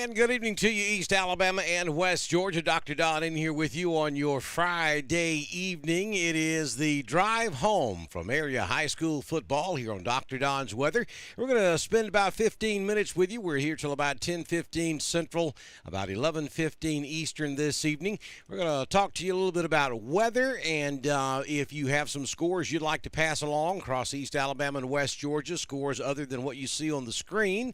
And good evening to you, East Alabama and West Georgia. Dr. Don in here with you on your Friday evening. It is the drive home from area high school football here on Dr. Don's Weather. We're going to spend about 15 minutes with you. We're here till about 10:15 Central, about 11:15 Eastern this evening. We're going to talk to you a little bit about weather, and if you have some scores you'd like to pass along across East Alabama and West Georgia, scores other than what you see on the screen,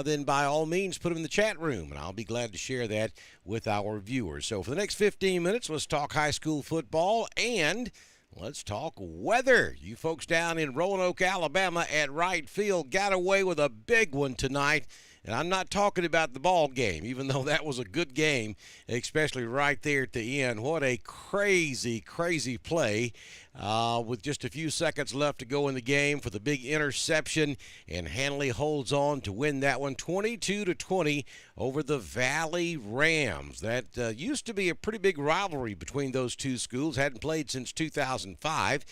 then by all means put them in the chat room, and I'll be glad to share that with our viewers. So for the next 15 minutes, let's talk high school football and let's talk weather. You folks down in Roanoke, Alabama at Wright Field got away with a big one tonight. And I'm not talking about the ball game, even though that was a good game, especially right there at the end. What a crazy, crazy play with just a few seconds left to go in the game for the big interception. And Hanley holds on to win that one 22-20 over the Valley Rams. That used to be a pretty big rivalry between those two schools. Hadn't played since 2005.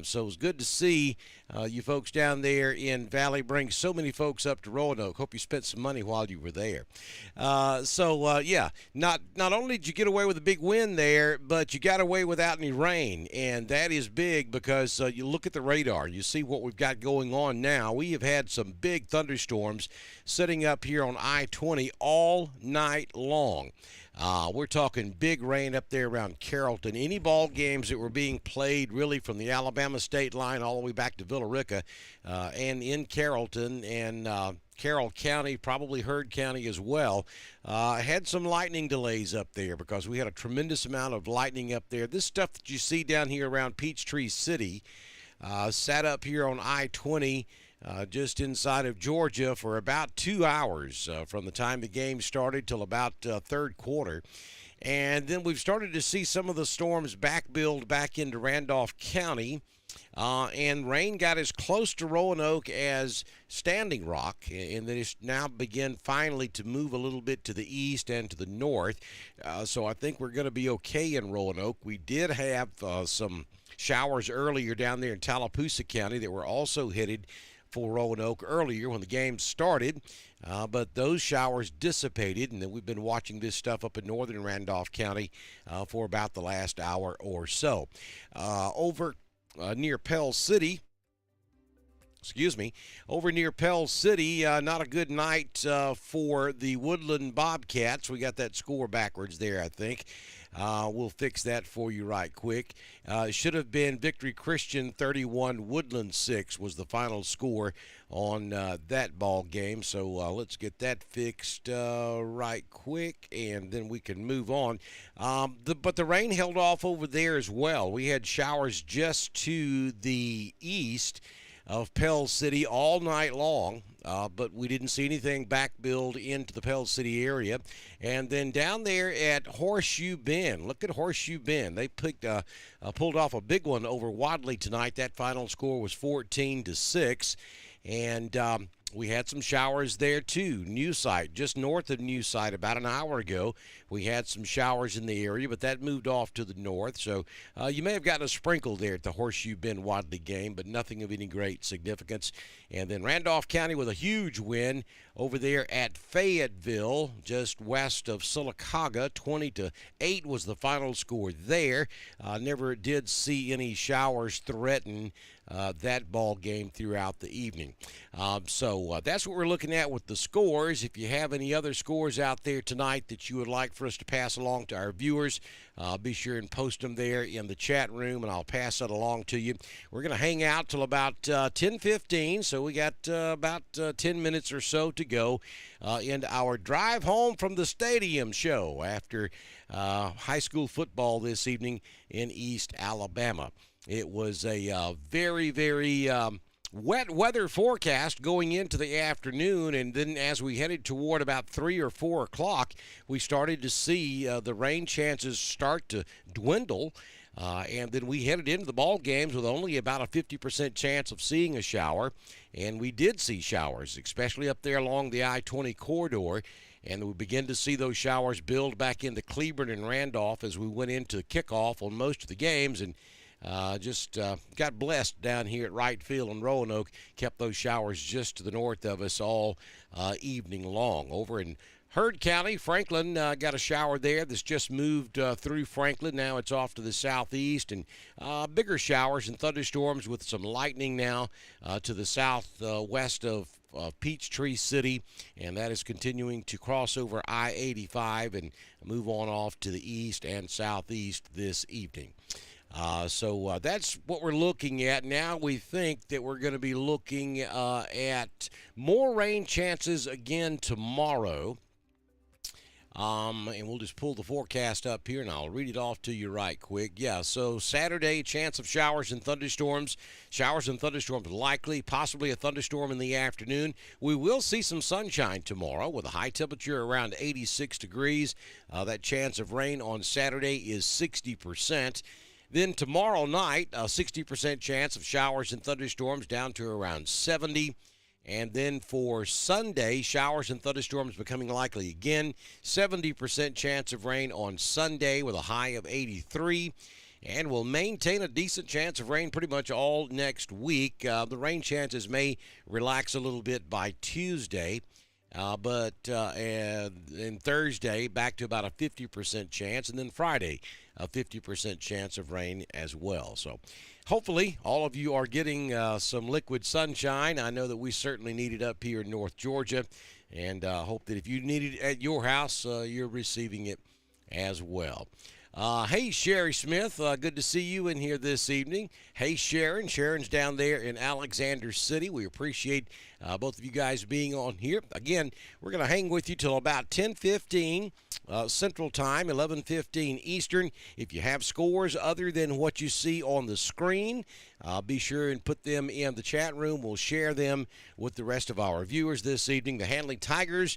So it was good to see you folks down there in Valley bring so many folks up to Roanoke. Hope you spent some money while you were there. Yeah, not only did you get away with a big win there, but you got away without any rain, and that is big because you look at the radar, you see what we've got going on now. We have had some big thunderstorms sitting up here on I-20 all night long. We're talking big rain up there around Carrollton. Any ball games that were being played really from the Alabama state line all the way back to Villa Rica and in Carrollton and Carroll County, probably Heard County as well, had some lightning delays up there because we had a tremendous amount of lightning up there. This stuff that you see down here around Peachtree City sat up here on I-20 just inside of Georgia for about 2 hours from the time the game started till about third quarter. And then we've started to see some of the storms build back into Randolph County. And rain got as close to Roanoke as Standing Rock, and then it's now begin finally to move a little bit to the east and to the north. So I think we're going to be okay in Roanoke. We did have some showers earlier down there in Tallapoosa County that were also headed for Roanoke earlier when the game started, but those showers dissipated, and then we've been watching this stuff up in northern Randolph County for about the last hour or so. Over near Pell City, over near Pell City, not a good night for the Woodland Bobcats. We got that score backwards there, I think. We'll fix that for you right quick. Should have been Victory Christian 31, Woodland 6 was the final score on that ball game. So let's get that fixed right quick, and then we can move on. But the rain held off over there as well. We had showers just to the east of Pell City all night long, but we didn't see anything back build into the Pell City area. And then down there at Horseshoe Bend, look at Horseshoe Bend. They pulled off a big one over Wadley tonight. That final score was 14-6, and we had some showers there too. New Site, just north of New Site, about an hour ago, we had some showers in the area, but that moved off to the north. So you may have gotten a sprinkle there at the Horseshoe Bend Wadley game, but nothing of any great significance. And then Randolph County with a huge win over there at Fayetteville, just west of Sylacauga. 20-8 was the final score there. Never did see any showers threaten that ball game throughout the evening. So that's what we're looking at with the scores. If you have any other scores out there tonight that you would like for us to pass along to our viewers, be sure and post them there in the chat room, and I'll pass that along to you. We're going to hang out till about 10:15, so we got about 10 minutes or so to go into our drive home from the stadium show after high school football this evening in East Alabama. It was a very, very wet weather forecast going into the afternoon, and then as we headed toward about 3 or 4 o'clock, we started to see the rain chances start to dwindle. And then we headed into the ball games with only about a 50% chance of seeing a shower, and we did see showers, especially up there along the I-20 corridor. And we begin to see those showers build back into Cleburne and Randolph as we went into kickoff on most of the games. And Just got blessed down here at right field in Roanoke. Kept those showers just to the north of us all evening long. Over in Heard County, Franklin got a shower there that's just moved through Franklin. Now it's off to the southeast, and bigger showers and thunderstorms with some lightning now to the southwest of Peachtree City, and that is continuing to cross over I-85 and move on off to the east and southeast this evening. So that's what we're looking at. Now we think that we're going to be looking at more rain chances again tomorrow. And we'll just pull the forecast up here, and I'll read it off to you right quick. Yeah, so Saturday, chance of showers and thunderstorms. Showers and thunderstorms likely, possibly a thunderstorm in the afternoon. We will see some sunshine tomorrow with a high temperature around 86 degrees. That chance of rain on Saturday is 60%. Then tomorrow night, a 60% chance of showers and thunderstorms down to around 70. And then for Sunday, showers and thunderstorms becoming likely again. 70% chance of rain on Sunday with a high of 83. And we'll maintain a decent chance of rain pretty much all next week. The rain chances may relax a little bit by Tuesday. But Thursday, back to about a 50% chance. And then Friday, a 50% chance of rain as well. So hopefully all of you are getting some liquid sunshine. I know that we certainly need it up here in North Georgia. And hope that if you need it at your house, you're receiving it as well. Hey, Sherry Smith, good to see you in here this evening. Hey, Sharon. Sharon's down there in Alexander City. We appreciate both of you guys being on here. Again, we're going to hang with you till about 10:15 Central Time, 11:15 Eastern. If you have scores other than what you see on the screen, be sure and put them in the chat room. We'll share them with the rest of our viewers this evening. The Handley Tigers,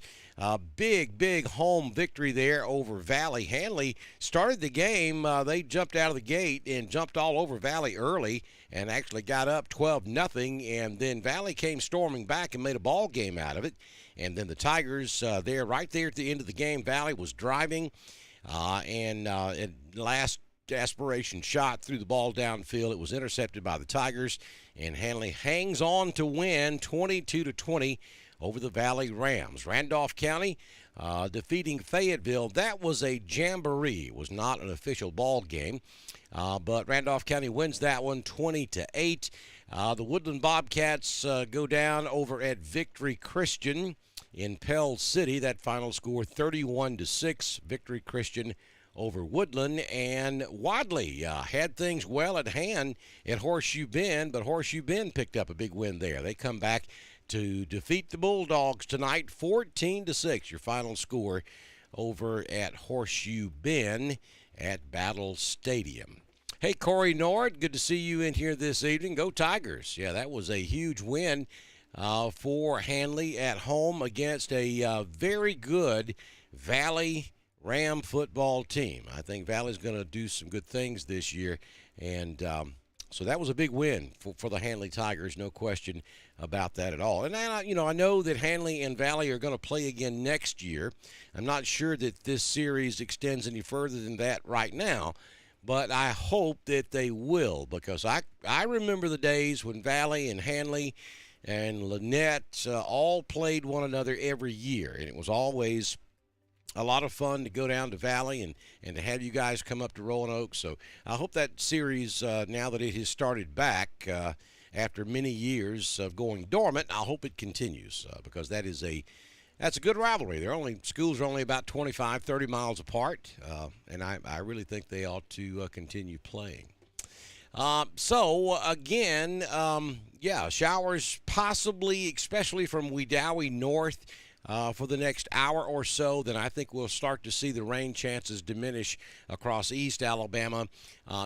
big home victory there over Valley. Handley started the game. They jumped out of the gate and jumped all over Valley early and actually got up 12-0, and then Valley came storming back and made a ball game out of it. And then the Tigers right there at the end of the game, Valley was driving, and last desperation shot threw the ball downfield. It was intercepted by the Tigers, and Handley hangs on to win 22-20 over the Valley Rams. Randolph County defeating Fayetteville. That was a jamboree. It was not an official ball game, but Randolph County wins that one 20-8. The Woodland Bobcats go down over at Victory Christian in Pell City. That final score 31-6. Victory Christian over Woodland. And Wadley had things well at hand at Horseshoe Bend, but Horseshoe Bend picked up a big win there. They come back to defeat the Bulldogs tonight, 14-6. Your final score over at Horseshoe Bend at Battle Stadium. Hey, Corey Nord, good to see you in here this evening. Go Tigers. Yeah, that was a huge win for Handley at home against a very good Valley Ram football team. I think Valley's going to do some good things this year, and so that was a big win for the Handley Tigers, no question about that at all. And I know that Handley and Valley are going to play again next year. I'm not sure that this series extends any further than that right now, but I hope that they will, because I remember the days when Valley and Handley and Lynette all played one another every year, and it was always a lot of fun to go down to Valley and to have you guys come up to Roanoke. So I hope that series, now that it has started back after many years of going dormant, I hope it continues because that's a good rivalry. Schools are only about 25, 30 miles apart, and I really think they ought to continue playing. So again, showers possibly, especially from Wedowee north, for the next hour or so. Then I think we'll start to see the rain chances diminish across East Alabama.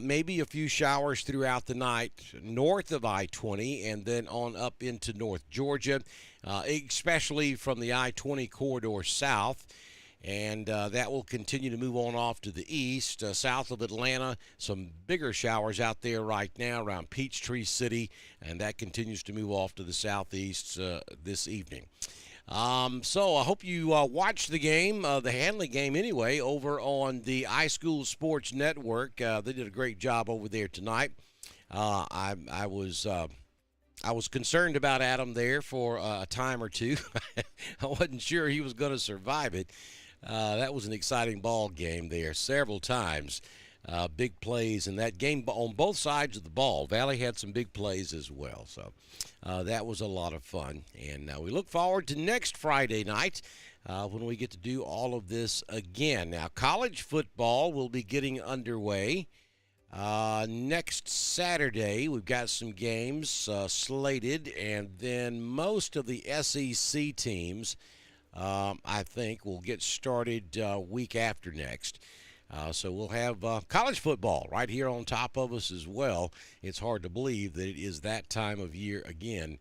Maybe a few showers throughout the night north of I-20 and then on up into North Georgia, especially from the I-20 corridor south. And that will continue to move on off to the east, south of Atlanta. Some bigger showers out there right now around Peachtree City, and that continues to move off to the southeast this evening. So I hope you watched the game, the Handley game anyway, over on the iSchool Sports Network. They did a great job over there tonight. I was concerned about Adam there for a time or two. I wasn't sure he was going to survive it. That was an exciting ball game there several times. Big plays in that game on both sides of the ball. Valley had some big plays as well. So that was a lot of fun. And we look forward to next Friday night when we get to do all of this again. Now, college football will be getting underway. Next Saturday, we've got some games slated, and then most of the SEC teams, I think, will get started week after next. So we'll have college football right here on top of us as well. It's hard to believe that it is that time of year again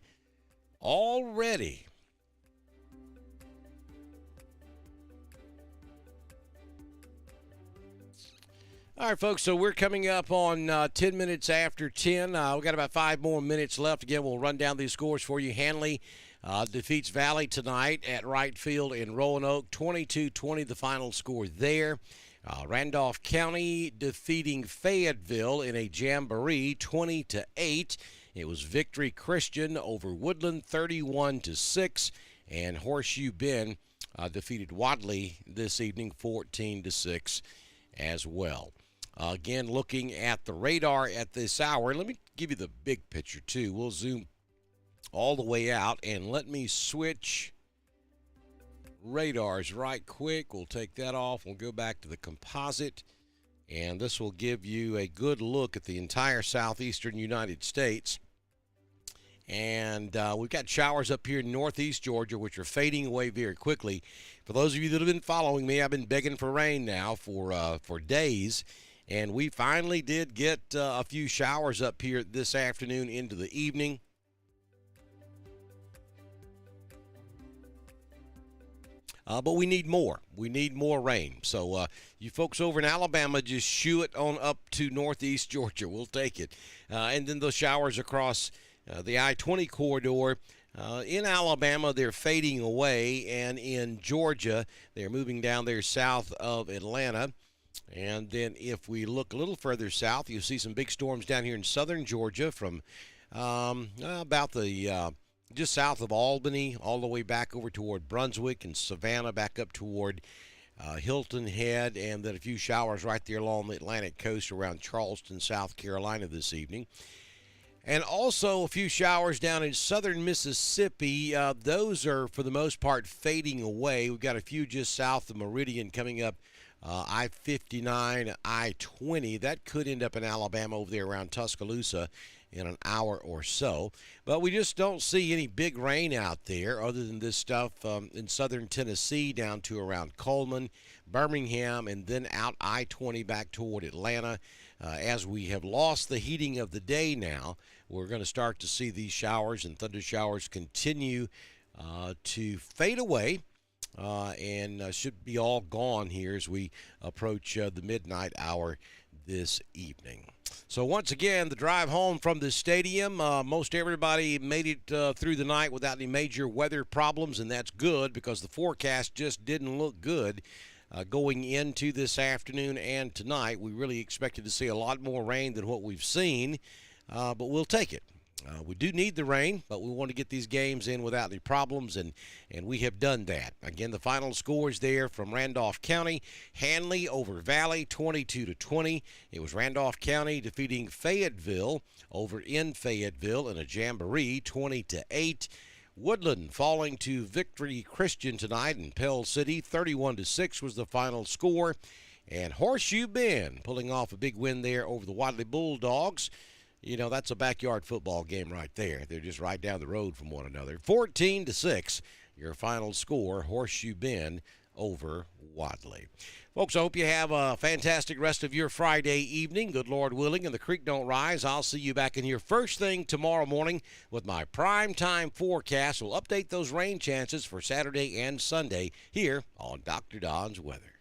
already. All right, folks, so we're coming up on 10 minutes after 10. We've got about 5 more minutes left. Again, we'll run down these scores for you. Hanley defeats Valley tonight at Wright Field in Roanoke. 22-20 the final score there. Randolph County defeating Fayetteville in a jamboree 20-8. It was Victory Christian over Woodland 31-6. And Horseshoe Bend defeated Wadley this evening 14-6 as well. Again, looking at the radar at this hour, let me give you the big picture, too. We'll zoom all the way out, and let me switch radars right quick. We'll take that off. We'll go back to the composite, and this will give you a good look at the entire southeastern United States. And we've got showers up here in northeast Georgia, which are fading away very quickly. For those of you that have been following me, I've been begging for rain now for days. And we finally did get a few showers up here this afternoon into the evening. But we need more. We need more rain. So you folks over in Alabama, just shoo it on up to northeast Georgia. We'll take it. And then those showers across the I-20 corridor. In Alabama, they're fading away. And in Georgia, they're moving down there south of Atlanta. And then if we look a little further south, you'll see some big storms down here in southern Georgia from about the just south of Albany all the way back over toward Brunswick and Savannah, back up toward Hilton Head, and then a few showers right there along the Atlantic coast around Charleston, South Carolina this evening. And also a few showers down in southern Mississippi. Those are, for the most part, fading away. We've got a few just south of Meridian coming up I-59, I-20. That could end up in Alabama over there around Tuscaloosa in an hour or so. But we just don't see any big rain out there other than this stuff in southern Tennessee down to around Coleman, Birmingham, and then out I-20 back toward Atlanta. As we have lost the heating of the day now, we're going to start to see these showers and thunder showers continue to fade away. And should be all gone here as we approach the midnight hour this evening. So once again, the drive home from the stadium, most everybody made it through the night without any major weather problems, and that's good because the forecast just didn't look good going into this afternoon and tonight. We really expected to see a lot more rain than what we've seen, but we'll take it. We do need the rain, but we want to get these games in without any problems, and we have done that. Again, the final scores there from Randolph County. Hanley over Valley, 22-20. It was Randolph County defeating Fayetteville over in Fayetteville in a jamboree, 20-8. Woodland falling to Victory Christian tonight in Pell City, 31-6 was the final score. And Horseshoe Bend pulling off a big win there over the Wadley Bulldogs. You know, that's a backyard football game right there. They're just right down the road from one another. 14-6, your final score, Horseshoe Bend over Wadley. Folks, I hope you have a fantastic rest of your Friday evening. Good Lord willing, and the creek don't rise. I'll see you back in here first thing tomorrow morning with my prime time forecast. We'll update those rain chances for Saturday and Sunday here on Dr. Don's Weather.